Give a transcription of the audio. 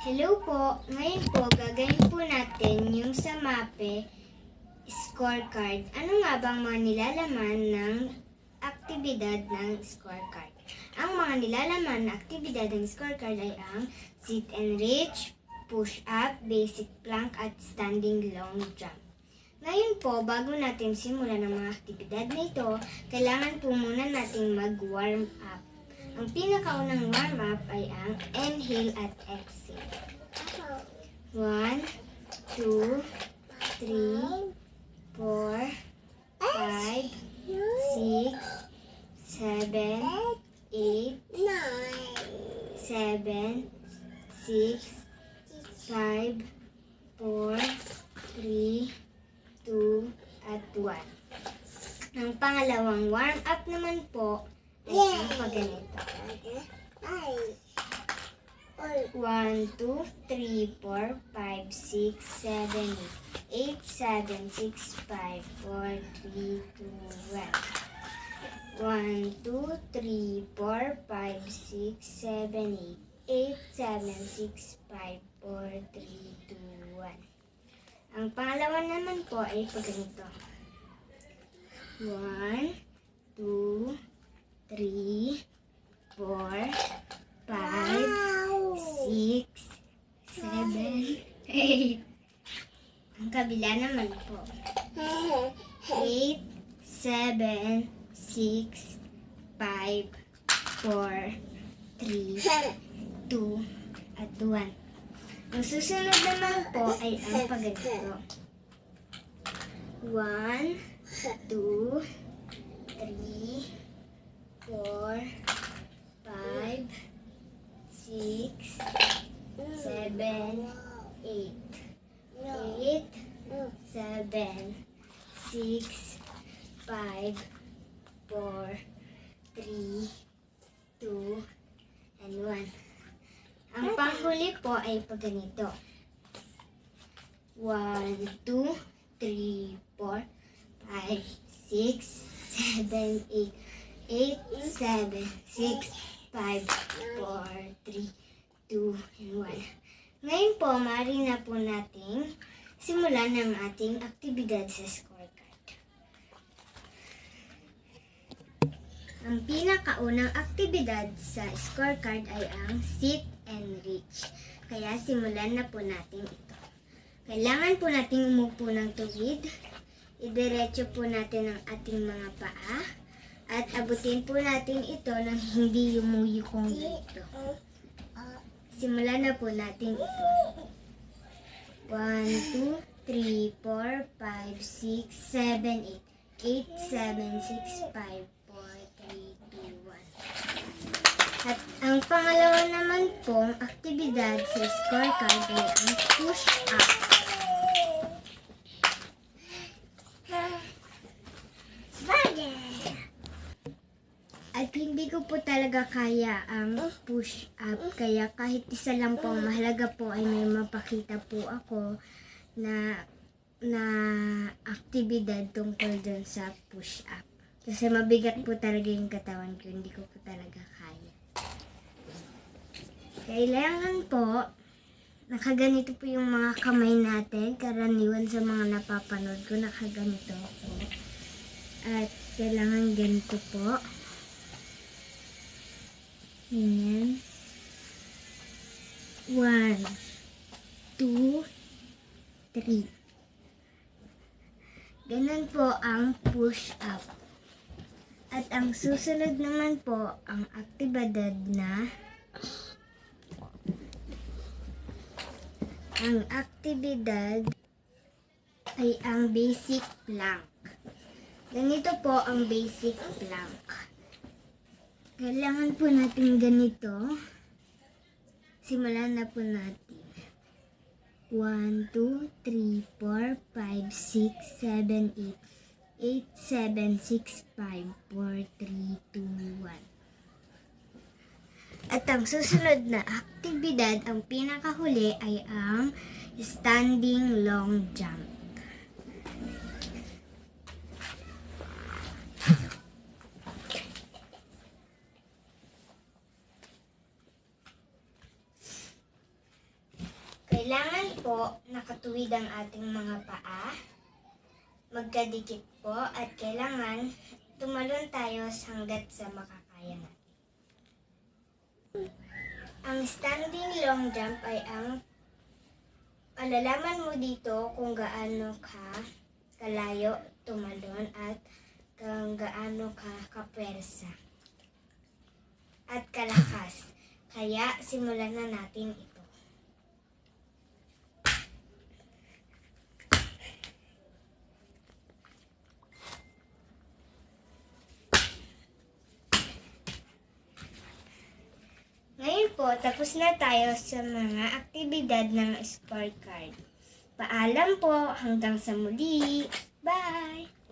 Hello po! Ngayon po, gagawin po natin yung sa MAPE scorecard. Ano nga bang mga nilalaman ng aktibidad ng scorecard? Ang mga nilalaman ng aktibidad ng scorecard ay ang sit and reach, push up, basic plank, at standing long jump. Ngayon po, bago natin simulan ang mga aktibidad na ito, kailangan po muna nating mag-warm up. Ang pinakaunang warm up ay ang inhale at exhale. 1, 2, 3, 4, 5, 6, 7, 8, 7, 6, 5, 4, 3, 2, at 1. Ang pangalawang warm up naman po ay ang pagganito. 1, 2, 3, 4, 5, 6, 7, 8, 7, 6, 5, 4, 3, 2, 1. 1, 2, 3, 4, 5, 6, 7, 8, 7, 6, 5, 4, 3, 2, 1. Ang pangalawa naman po ay pagganito. 1, 2, 3, 4, 5, 6, 7, 8. Ang kabila naman po. 8, 7, 6, 5, 4, 3, 2, at 1. Ang susunod naman po ay ang pagganito. 1, 2, 3, 4, 5, 6, 7, 8. 8, 7, 6, 5, 4, 3, 2, and 1. Ang panghuli po ay pagganito. 1, 2, 3, 4, 5, 6, 7, 8. 8, 7, 6, 5, 4, 3, 2, and 1. Ngayon po, maaari na po nating simulan ang ating aktibidad sa scorecard. Ang pinakaunang aktibidad sa scorecard ay ang sit and reach. Kaya simulan na po natin ito. Kailangan po nating umupo ng tuwid. Idiretso po natin ang ating mga paa. At abutin po natin ito nang hindi yumuyukong dito. Simulan na po natin ito. 1, 2, 3, 4, 5, 6, 7, 8. 8, 7, 6, 5, 4, 3, 2, 1. At ang pangalawa naman pong aktibidad sa scorecard ay ang push up. At hindi ko po talaga kaya ang push up. Kaya kahit isa lang po, ang mahalaga po ay may mapakita po ako na aktibidad tungkol dun sa push up. Kasi mabigat po talaga yung katawan ko. Hindi ko po talaga kaya. Kailangan po, nakaganito po yung mga kamay natin. Karaniwan sa mga napapanood ko, nakaganito po. At kailangan ganito po. Ganyan. 1, 2, 3. Ganun po ang push up. At ang susunod naman po, ang aktibidad na ang aktibidad ay ang basic plank. Ganito po ang basic plank. Kailangan po natin ganito. Simulan na po natin. 1, 2, 3, 4, 5, 6, 7, 8. 8, 7, 6, 5, 4, 3, 2, 1. At ang susunod na aktibidad, ang pinakahuli ay ang standing long jump. po, nakatuwid ang ating mga paa. Magkadikit po at kailangan tumalon tayo hanggat sa makakaya natin. Ang standing long jump ay malalaman mo dito kung gaano ka kalayo tumalon at kung gaano ka kapwersa at kalakas. Kaya simulan na natin ito. Ngayon po, tapos na tayo sa mga aktibidad ng scorecard. Paalam po, hanggang sa muli. Bye!